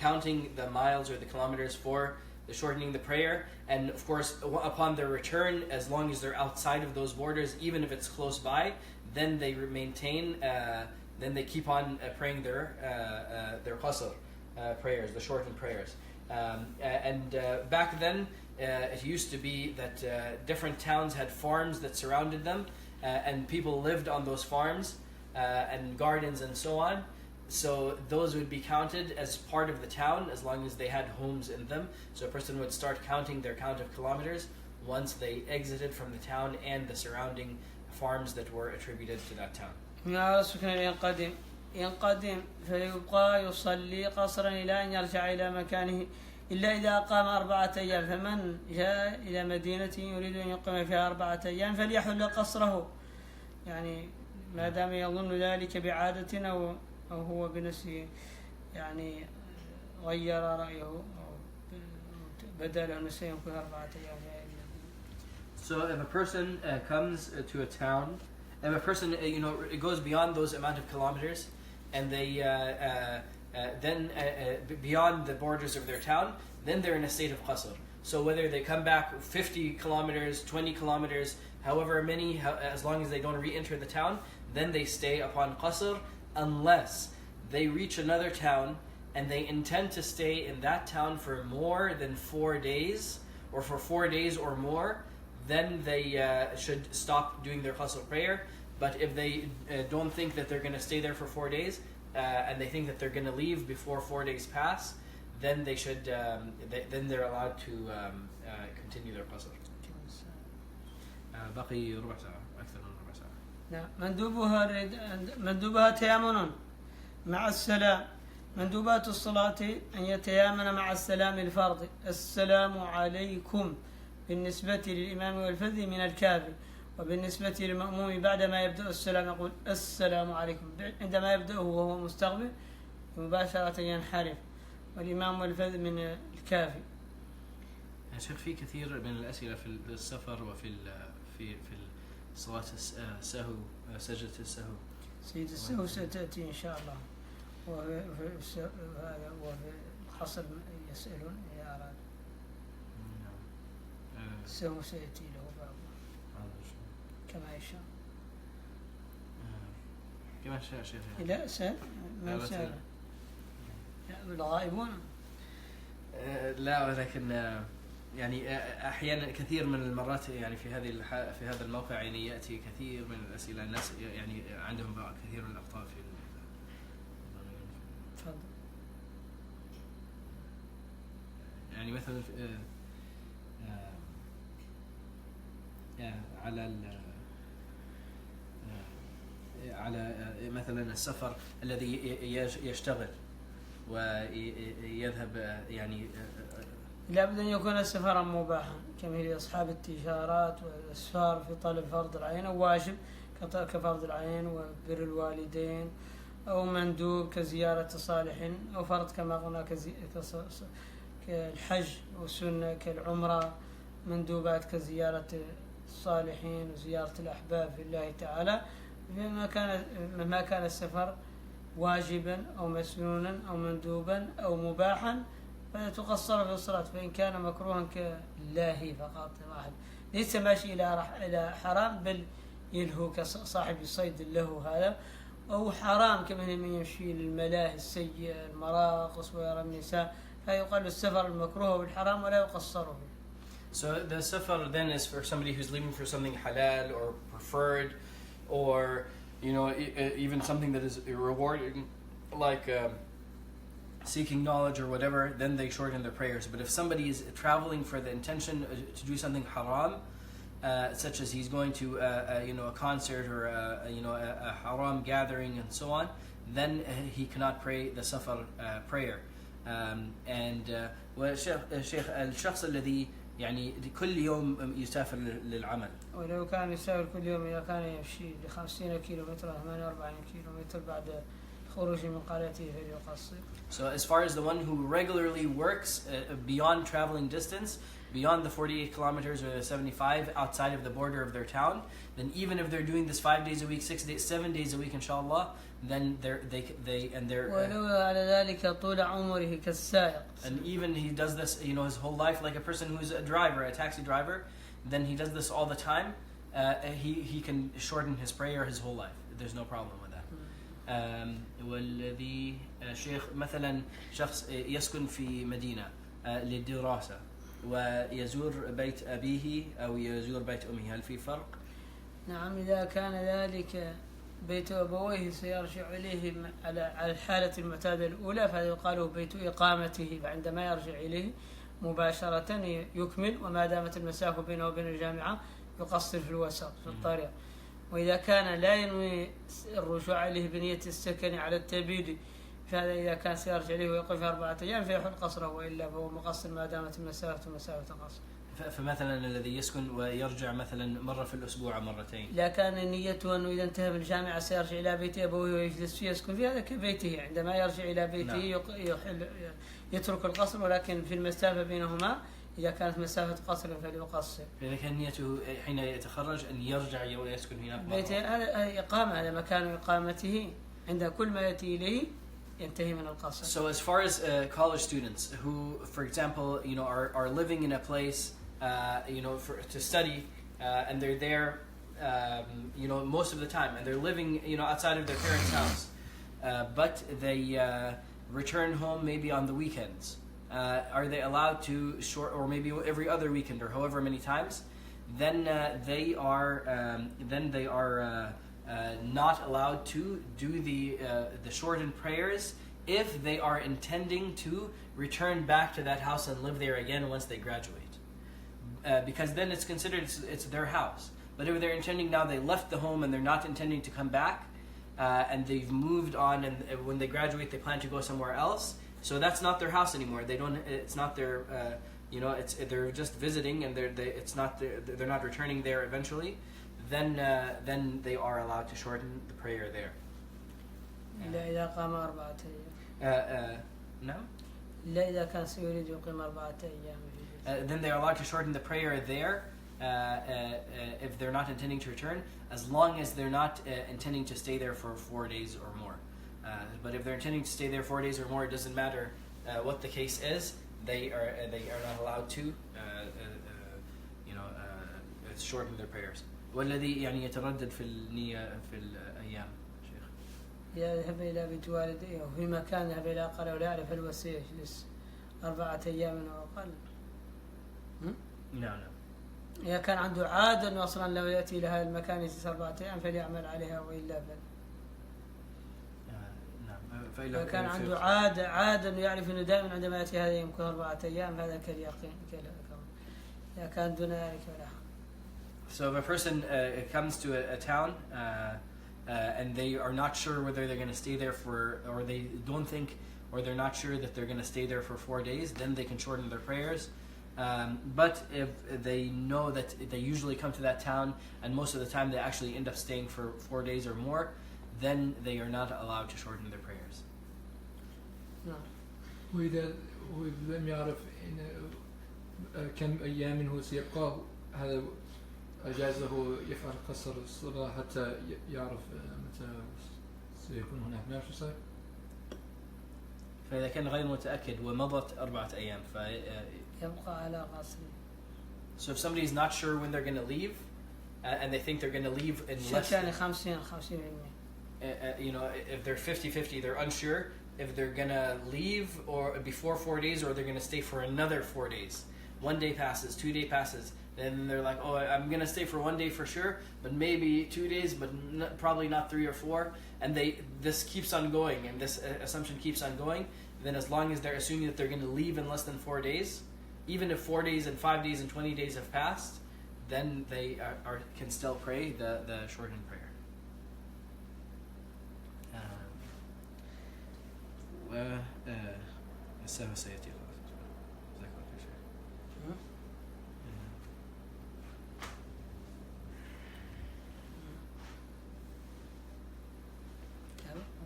[SPEAKER 2] counting the miles or the kilometers for the shortening the prayer. And of course, upon their return, as long as they're outside of those borders, even if it's close by, then they maintain. Then they keep on praying their qasr prayers, the shortened prayers. Back then, it used to be that different towns had farms that surrounded them, and people lived on those farms and gardens and so on. So those would be counted as part of the town as long as they had homes in them. So a person would start counting their count of kilometers once they exited from the town and the surrounding farms that were attributed to that town.
[SPEAKER 1] ينقدم فيبقى يصلي قصرا إلى أن يرجع إلى مكانه إلا إذا أقام 4 أيام. فمن جاء إلى مدينة يريد أن يقيم فيها 4 أيام فليحل قصره، يعني ما دام يظن ذلك بعادة أو هو بنفسه يعني غير رأيه أو بدل أن سيكون 4 أيام.
[SPEAKER 2] So if a person comes to a town, if a person it goes beyond those amount of kilometers, and they then beyond the borders of their town, then they're in a state of qasr. So whether they come back 50 kilometers, 20 kilometers, however many, as long as they don't re-enter the town, then they stay upon qasr, unless they reach another town and they intend to stay in that town for more than 4 days, or for 4 days or more, then they should stop doing their qasr prayer. But if they don't think that they're going to stay there for 4 days, and they think that they're going to leave before 4 days pass, then they should then they're allowed to continue their qasr. باقي ربع ساعة، أكثر من ربع ساعة.
[SPEAKER 1] نعم. مندوبها تيامن مع السلام. مندوبات الصلاة أن يتيامن مع السلام الفرض، السلام عليكم بالنسبة للإمام والفذ من الكافي، وبالنسبة للمأموم بعدما يبدأ السلام يقول السلام عليكم. عندما يبدأ وهو مستقبل مباشرة ينحرف، والإمام والفذ من الكافي.
[SPEAKER 2] يا شيخ، في كثير من الأسئلة في السفر وفي في صلاة السهو، سجدة السهو.
[SPEAKER 1] سجدة السهو ستأتي إن شاء الله، وفي الحصر يسألون إذا أراد. السهو سيأتي له باب كما يشاء.
[SPEAKER 2] كما شاء شيخ.
[SPEAKER 1] لا سأل ما سأل الغائبون.
[SPEAKER 2] لا، ولكن يعني أحيانا كثير من المرات يعني في هذا الموقع يعني يأتي كثير من الأسئلة، الناس يعني عندهم كثير من الأخطاء في
[SPEAKER 1] تفضل.
[SPEAKER 2] يعني مثلا على مثلا السفر الذي يشتغل ويذهب، يعني
[SPEAKER 1] لابد أن يكون السفر مباحا كما لأصحاب التجارات والأسفار في طلب فرض العين أو واجب كفرض العين وبر الوالدين، أو مندوب كزيارة صالح، أو فرض كما قلنا كالحج والسنة كالعمرة، مندوبات كزيارة الصالحين وزيارة الأحباب في الله تعالى. مهما كان السفر واجبا أو مسنونا أو مندوبا أو مباحا فتقصر في الصلاة، فإن كان مكروها كاللاهي فقط واحد ليس ماشي إلى حرام، بل يلهو كصاحب الصيد له هذا، أو حرام كمن من يمشي للملاهي السيئة المراقص ويرى النساء، فيقال السفر المكروه بالحرام ولا يقصره.
[SPEAKER 2] So the safar then is for somebody who's leaving for something halal or preferred, or even something that is rewarding, like seeking knowledge or whatever. Then they shorten their prayers. But if somebody is traveling for the intention to do something haram, such as he's going to a concert or a haram gathering and so on, then he cannot pray the safar prayer. والشيخ الشخص الذي يعني كل يوم يسافر للعمل.
[SPEAKER 1] ولو كان يسافر كل يوم، إذا كان يمشي ل50 كيلومتر 48 كيلومتر بعد خروجه من قريته فليقصر.
[SPEAKER 2] So as far as the one who regularly works beyond traveling distance, beyond the 48 kilometers or the 75 outside of the border of their town, then even if they're doing this 5 days a week, 6 days, 7 days a week, inshallah, then they're
[SPEAKER 1] ولو على ذلك طول عمره كالسائق.
[SPEAKER 2] And even he does this, his whole life, like a person who's a driver, a taxi driver, then he does this all the time. He can shorten his prayer his whole life. There's no problem with that. والذي شيخ مثلا شخص يسكن في مدينة للدراسة ويزور بيت أبيه أو يزور بيت أمه، هل في فرق؟
[SPEAKER 1] نعم، إذا كان ذلك بيت أبويه سيرجع إليه على الحالة المعتادة الأولى، فهذا يقال بيت إقامته، فعندما يرجع إليه مباشرة يكمل، وما دامت المسافة بينه وبين الجامعة يقصر في الوسط في الطريق. وإذا كان لا ينوي الرجوع إليه بنية السكن على التبيد، فهذا إذا كان سيرجع إليه ويقف 4 أيام فيحل قصره، وإلا فهو مقصر ما دامت المسافة مسافة قصر.
[SPEAKER 2] فمثلا الذي يسكن ويرجع مثلا مرة في الأسبوع مرتين،
[SPEAKER 1] لا كان نيته أنه إذا انتهى بالجامعة سيرجع إلى بيت أبوه ويجلس فيه يسكن فيه، هذا كبيته، عندما يرجع إلى بيته يترك القصر، ولكن في المسافة بينهما إذا كانت مسافة قصر فليقصر.
[SPEAKER 2] إذا كان نيته حين يتخرج أن يرجع ويسكن هناك
[SPEAKER 1] بيته هذا إقامة، هذا مكان إقامته، عند كل ما يأتي إليه ينتهي من القصر.
[SPEAKER 2] So as far as college students who, for example, are living in a place, to study, and they're there, most of the time, and they're living, outside of their parents' house, but they return home maybe on the weekends. Are they allowed to or maybe every other weekend or however many times? Then they are not allowed to do the shortened prayers if they are intending to return back to that house and live there again once they graduate. Because then it's considered it's their house. But if they're intending now, they left the home and they're not intending to come back, and they've moved on, and when they graduate they plan to go somewhere else, so that's not their house anymore. It's not their they're just visiting, and they're not returning there eventually. Then they are allowed to shorten the prayer there.
[SPEAKER 1] إلا إذا قام 4 أيام.
[SPEAKER 2] No?
[SPEAKER 1] إلا إذا كان سيريد يقيم 4 أيام.
[SPEAKER 2] Then they are allowed to shorten the prayer there if they're not intending to return, as long as they're not intending to stay there for 4 days or more. But if they're intending to stay there 4 days or more, it doesn't matter what the case is. They are not allowed to shorten their prayers. والذي يعني يتردد في النية في الأيام شيخ.
[SPEAKER 1] يذهب إلى بيت والديه وفي مكان يذهب إلى قرية ولا يعرف الوسيلة يجلس 4 أيام أو أقل.
[SPEAKER 2] نعم.
[SPEAKER 1] إذا كان عنده عادة أنه أصلا لو يأتي إلى هذا المكان يجلس 4 أيام فليعمل عليها، وإلا إذا كان عنده عادة أنه يعرف أنه دائما عندما يأتي هذا يمكن 4 أيام، هذا كاليقين إذا كان دون ذلك ولا.
[SPEAKER 2] So if a person comes to a town and they are not sure whether they're going to stay there or they don't think, or they're not sure that they're going to stay there for 4 days, then they can shorten their prayers. But if they know that they usually come to that town and most of the time they actually end up staying for 4 days or more, then they are not allowed to shorten their prayers.
[SPEAKER 1] No.
[SPEAKER 3] وإذا لم يعرف كم أيام هو سيبقى، هذا أجازه يفعل قصر الصلاة حتى يعرف متى سيكون هناك. ما شو صار؟
[SPEAKER 2] فإذا كان غير متأكد ومضت 4 أيام
[SPEAKER 1] يبقى على قصره.
[SPEAKER 2] So if somebody is not sure when they're going to leave, and they think they're going to leave in less
[SPEAKER 1] يعني 50%.
[SPEAKER 2] you know, if they're 50-50, they're unsure if they're going to leave or before 4 days or they're going to stay for another 4 days. 1 day passes, 2 day passes, then they're like, oh, I'm going to stay for 1 day for sure, but maybe 2 days, but probably not 3 or 4. And this keeps on going, and this assumption keeps on going. And then as long as they're assuming that they're going to leave in less than 4 days, even if 4 days and 5 days and 20 days have passed, then they can still pray the shortened prayer. الساعة سيأتي خلاص. جزاك الله خير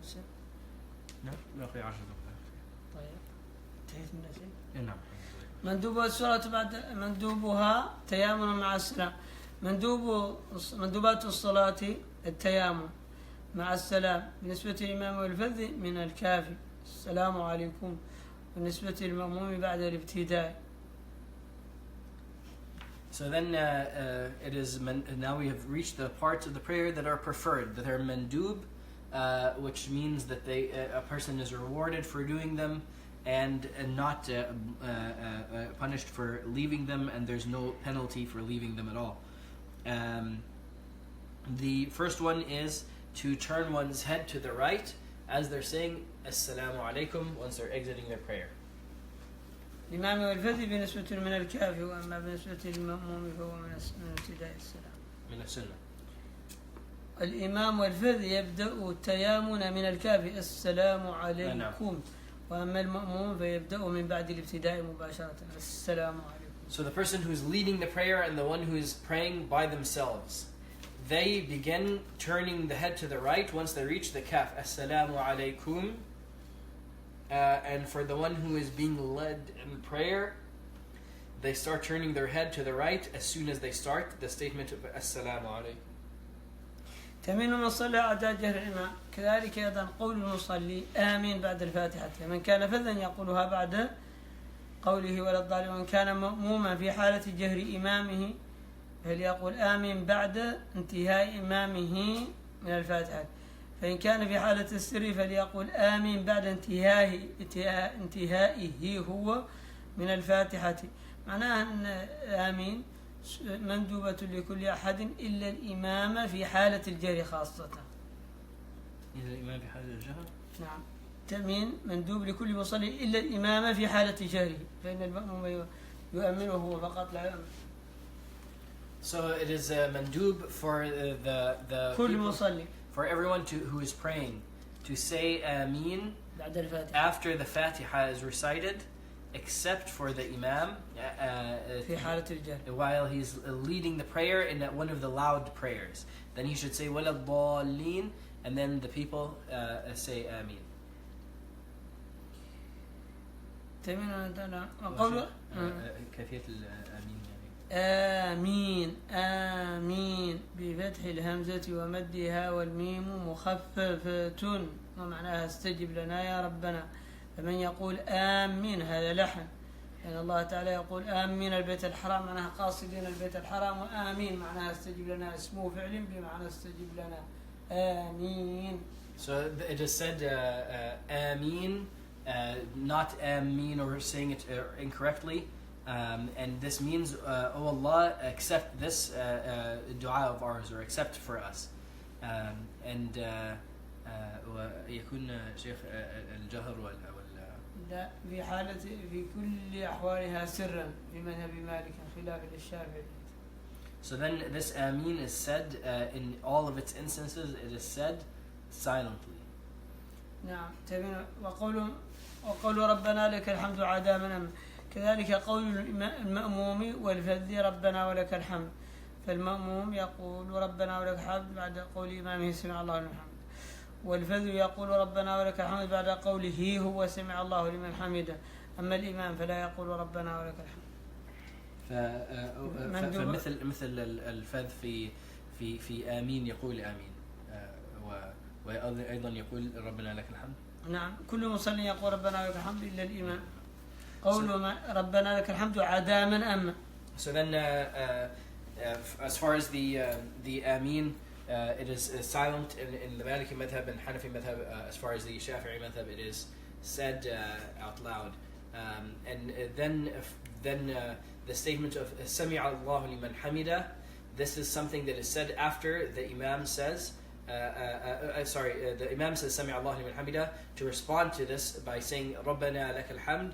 [SPEAKER 2] شيخ. نعم باقي 10 دقائق.
[SPEAKER 1] طيب انتهيت من الشيء؟
[SPEAKER 2] نعم.
[SPEAKER 1] مندوب الصلاة بعد مندوبها تيامن مع السلام. مندوبات الصلاة التيامن مع السلام بالنسبة للإمام والفذ من الكافي السلام عليكم، بالنسبة للمأموم بعد الابتداء.
[SPEAKER 2] So then it is now we have reached the parts of the prayer that are preferred, that are mandub, which means that a person is rewarded for doing them and not punished for leaving them, and there's no penalty for leaving them at all. The first one is to turn one's head to the right as they're saying Assalamu alaikum once they're exiting their prayer.
[SPEAKER 1] الإمام والفذ بالنسبة من الكافي، وأما بالنسبة للمأموم فهو من ابتداء السلام.
[SPEAKER 2] من السنة.
[SPEAKER 1] الإمام والفذ يبدأ التيامن من الكافي السلام عليكم، وأما المأموم فيبدأ من بعد الابتداء مباشرة السلام عليكم.
[SPEAKER 2] So the person who's leading the prayer and the one who is praying by themselves, they begin turning the head to the right once they reach the kaf, Assalamu alaikum. And for the one who is being led in prayer, they start turning their head to the right as soon as they start the statement of Assalamu alaikum.
[SPEAKER 1] تمين المصلي أعداء جهر الإمام، كذلك أيضا قول المصلي آمين بعد الفاتحة، من كان فذا يقولها بعد قوله ولا الضالين، ومن كان مأموما في حالة جهر إمامه فليقول آمين بعد انتهاء إمامه من الفاتحة، فإن كان في حالة السر فليقول آمين بعد انتهائه هو من الفاتحة. معناها أن آمين مندوبة لكل أحد إلا الإمام في حالة الجهر خاصة.
[SPEAKER 2] إلا الإمام في حالة الجهر؟
[SPEAKER 1] نعم، تأمين مندوب لكل مصلي إلا الإمام في حالة جهره، فإن المأموم يؤمن وهو فقط لا يؤمن.
[SPEAKER 2] So it is a mandub for the
[SPEAKER 1] كل مصلي,
[SPEAKER 2] for everyone who is praying to say Ameen after the Fatiha is recited, except for the Imam while he's leading the prayer in one of the loud prayers. Then he should say وَلَا الضَّالِّينَ, and then the people say Ameen. كيفية الآمين
[SPEAKER 1] آمين آمين بفتح الهمزة ومدها والميم مخففة ومعناها استجب لنا يا ربنا. فمن يقول آمين هذا لحن، لأن الله تعالى يقول آمين البيت الحرام معناها قاصدين البيت الحرام، وآمين معناها استجب لنا اسمه فعل بمعنى استجب لنا آمين.
[SPEAKER 2] So it is said Ameen, not Ameen, or saying it incorrectly. And this means, oh Allah, accept this dua of ours, or accept for us. And ويكون شيخ الجهر
[SPEAKER 1] لا في حالة في كل أحوالها سرا في مذهب مالك خلاف للشافعي.
[SPEAKER 2] So then this Ameen is said in all of its instances, it is said silently.
[SPEAKER 1] نعم. وقول ربنا لك الحمد عدا من كذلك قول المأموم والفذ ربنا ولك الحمد، فالمأموم يقول ربنا ولك الحمد بعد قول إمامه سمع الله لمن حمده، والفذ يقول ربنا ولك الحمد بعد قوله هو سمع الله لمن حمده، أما الإمام فلا يقول ربنا ولك الحمد.
[SPEAKER 2] فمثل الفذ في آمين يقول آمين، وأيضا يقول ربنا لك الحمد.
[SPEAKER 1] نعم، كل مصلي يقول ربنا لك الحمد إلا الإمام. قول ربنا لك الحمد عدا من أما.
[SPEAKER 2] So then, as far as the Ameen, it is silent in the Maliki madhab and Hanafi madhab. As far as the Shafi'i madhab, it is said out loud. And then the statement of Sami'a Allahu liman hamida. This is something that is said after the Imam says. The Imam says Sami'a Allahu liman hamida. To respond to this by saying Rabbana lakal hamd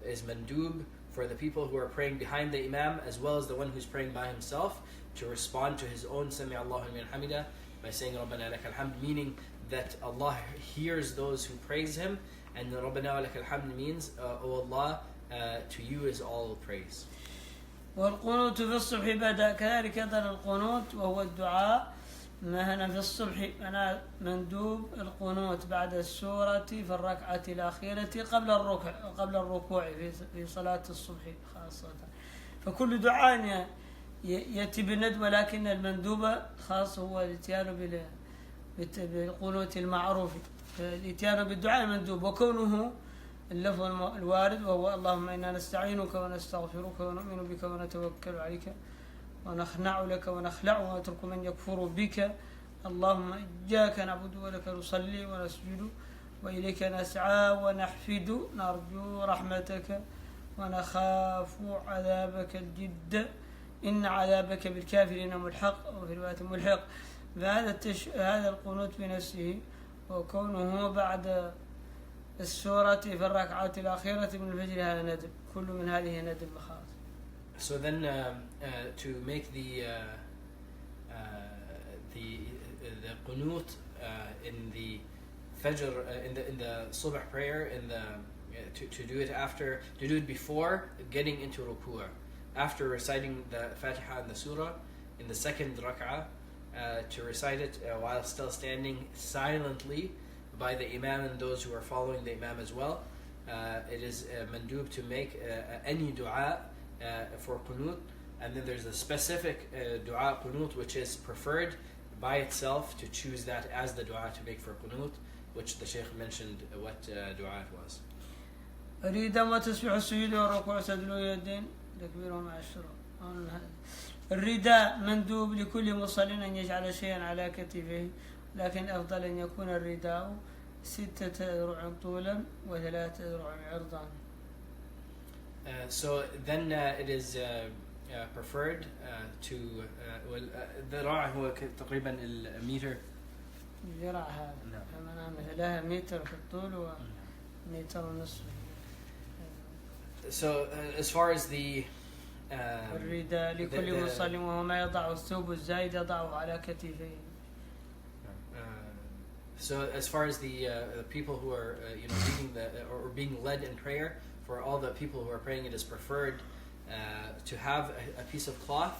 [SPEAKER 2] is mandub for the people who are praying behind the Imam, as well as the one who's praying by himself, to respond to his own Sami'a Allahu liman hamida by saying Rabbana lakal hamd, meaning that Allah hears those who praise Him, and Rabbana lakal hamd means, O Allah, to you is all praise.
[SPEAKER 1] والقنوت في الصبح بدأ كذلك أيضا القنوت وهو الدعاء هنا في الصبح. أنا مندوب القنوت بعد السورة في الركعة الأخيرة قبل الركوع في صلاة الصبح خاصة. فكل دعاء يأتي بالندب، ولكن المندوب خاص هو الاتيان بالقنوت المعروف، الاتيان بالدعاء المندوب، وكونه اللفظ الوارد وهو اللهم إنا نستعينك ونستغفرك ونؤمن بك ونتوكل عليك ونخنع لك ونخلع ونترك من يكفر بك، اللهم إياك نعبد ولك نصلي ونسجد وإليك نسعى ونحفد نرجو رحمتك ونخاف عذابك الجد إن عذابك بالكافرين ملحق، وفي رواية ملحق. هذا القنوت بنفسه وكونه بعد السورة في الركعة الأخيرة من الفجر هذا ندب، كل من هذه ندب خاص.
[SPEAKER 2] So then, to make the qunut in the fajr, in the subh prayer, to do it before getting into ruku', after reciting the Fatiha and the Surah in the second rak'ah, to recite it while still standing silently by the Imam and those who are following the Imam as well. It is mandub to make any dua for qunut, and then there's a specific dua qunut which is preferred by itself, to choose that as the dua to make for qunut, which the Shaykh mentioned what dua it was.
[SPEAKER 1] أريد وتسبح السجود والركوع سدل اليدين تكبيرهم عشرة. الرداء مندوب لكل مصل أن يجعل شيئا على كتفه، لكن أفضل أن يكون الرداء 6 أذرع طولا و3 أذرع عرضا.
[SPEAKER 2] So then it is preferred to الذراع هو تقريبا المتر.
[SPEAKER 1] الذراع هذا مثلها متر في الطول ومتر ونصف.
[SPEAKER 2] So as far as the
[SPEAKER 1] الرداء لكل مصل وهو ما يضع الثوب الزايد يضعه على كتفه.
[SPEAKER 2] So as far as the people who are leading or being led in prayer, for all the people who are praying, it is preferred to have a piece of cloth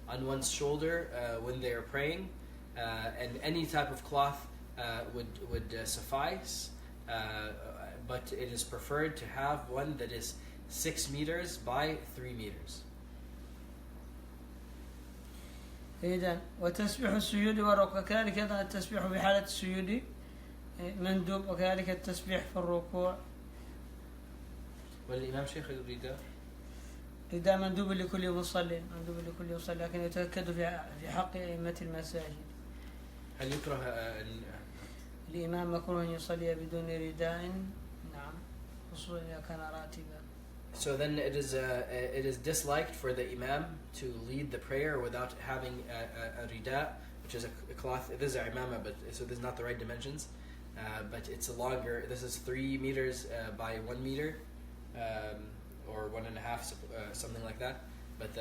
[SPEAKER 2] on one's shoulder when they are praying, and any type of cloth would suffice, but it is preferred to have one that is 6 meters by 3 meters.
[SPEAKER 1] إذن وتسبيح السجود والركوع، كذلك أيضا التسبيح في حالة السجود مندوب، وكذلك التسبيح في الركوع.
[SPEAKER 2] والإمام شيخ الرداء
[SPEAKER 1] مندوب لكل مصلي، لكن يتأكد في حق أئمة المساجد.
[SPEAKER 2] هل يكره
[SPEAKER 1] الإمام مكروه أن يصلي بدون رداء؟ نعم، خصوصا إذا كان راتبا.
[SPEAKER 2] So then it is disliked for the Imam to lead the prayer without having a rida, which is a cloth. This is a imama, but so this is not the right dimensions. But it's a longer. This is 3 meters by 1 meter, or 1.5, something like that. But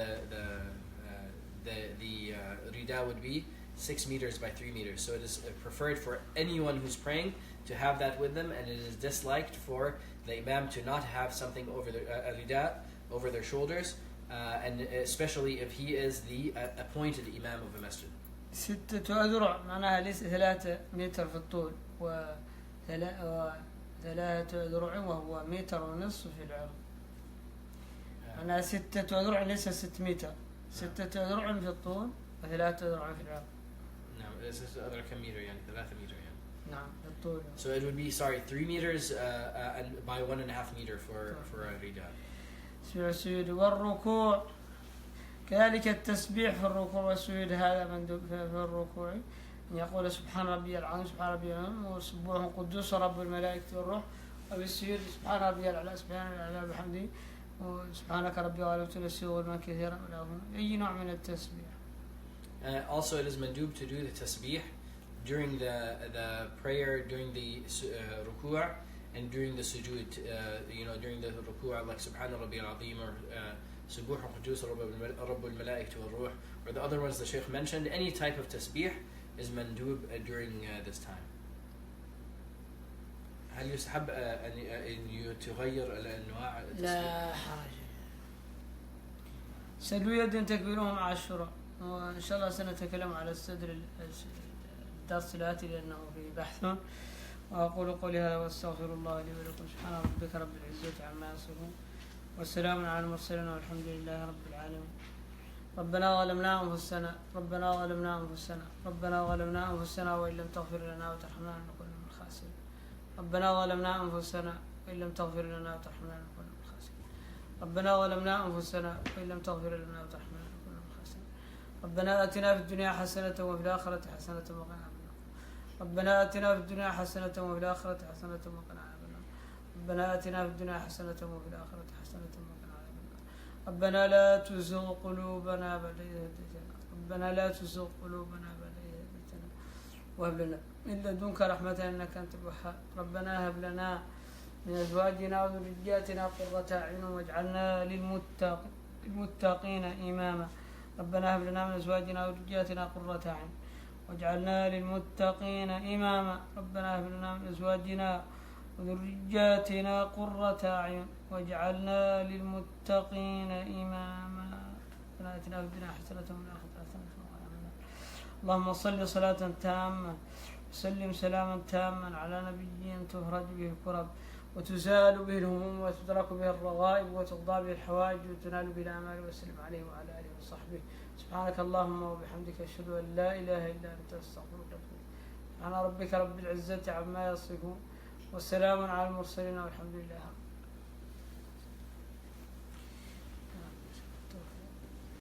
[SPEAKER 2] the rida would be 6 meters by 3 meters. So it is preferred for anyone who's praying to have that with them, and it is disliked for the Imam to not have something over a rida over their shoulders, and especially if he is the appointed Imam of a masjid.
[SPEAKER 1] 6 أذرع معناها ليس 3 متر في الطول و3 أذرع وهو 1.5 متر في العرض. معناها 6 أذرع ليس 6 متر، 6 أذرع في الطول و3 أذرع في العرض.
[SPEAKER 2] نعم، 6 أذرع كم متر يعني 3 متر يعني.
[SPEAKER 1] نعم بالطول.
[SPEAKER 2] So it would be 3 meters and by 1.5 meter for a rida.
[SPEAKER 1] والسجود والركوع. كذلك التسبيح في الركوع والسجود هذا مندوب في الركوع، يقول سبحان ربي العظيم سبحان ربي العظيم وسبوح قدوس رب الملائكة والروح. وبالسجود سبحان ربي الأعلى سبحان ربي الأعلى بحمده وسبحانك ربي وعلمت السجود ما كثيرا أي نوع من التسبيح.
[SPEAKER 2] Also, it is mandub to do the tasbih during the prayer, during the ruku' and during the sujood. During the ruku' like Subhana Rabbi al-Azim or Subuh Qudus Rabb al-Malaikah wal-Ruh, or the other ones the Shaykh mentioned. Any type of tasbih is mandub during this time. هل يستحب أن تغير الأنواع التسبيح؟
[SPEAKER 1] لا حرج. سلو يد تكبيرهم عاشر، وإن شاء الله سنتكلم على الصدر الدرس الآتي لأنه فيه بحث. وأقول قولي هذا وأستغفر الله لي ولكم. سبحان ربك رب العزة عما يصفون والسلام على المرسلين والحمد لله رب العالمين. ربنا ظلمنا أنفسنا ربنا ظلمنا أنفسنا ربنا ظلمنا أنفسنا وإن لم تغفر لنا وترحمنا لنكون من الخاسرين. ربنا ظلمنا أنفسنا وإن لم تغفر لنا وترحمنا لنكون من الخاسرين. ربنا ظلمنا أنفسنا وإن لم تغفر لنا وترحمنا لنكون من الخاسرين. ربنا آتنا في الدنيا حسنة وفي الآخرة حسنة وقنا عذاب النار. ربنا آتنا في الدنيا حسنة وفي الآخرة حسنة وقنا عذاب النار. ربنا آتنا في الدنيا حسنة وفي الآخرة حسنة وقنا عذاب النار. ربنا لا تزغ قلوبنا بعد إذ هديتنا. ربنا لا تزغ قلوبنا بعد إذ هديتنا وهب لنا من لدنك رحمة إنك أنت الوهاب. ربنا هب لنا من أزواجنا وذرياتنا قرة أعين واجعلنا للمتقين إماما. ربنا هب لنا من أزواجنا وذرياتنا قرة أعين واجعلنا للمتقين إماما. ربنا هب لنا من أزواجنا وذرياتنا قرة أعين واجعلنا للمتقين إماما. ربنا آتنا في الدنيا حسنة وفي الآخرة حسنة وقنا عذاب النار. اللهم صل صلاة تامة وسلم سلاما تاما على نبي تفرج به الكرب وتزال به الهموم وتدرك به الرغائب وتقضى به الحوائج وتنال به الآمال. وسلم عليه وعلى آله وصحبه. سبحانك اللهم وبحمدك أشهد أن لا إله إلا أنت أستغفرك. سبحان ربك رب العزة عما يصفون والسلام على المرسلين والحمد لله.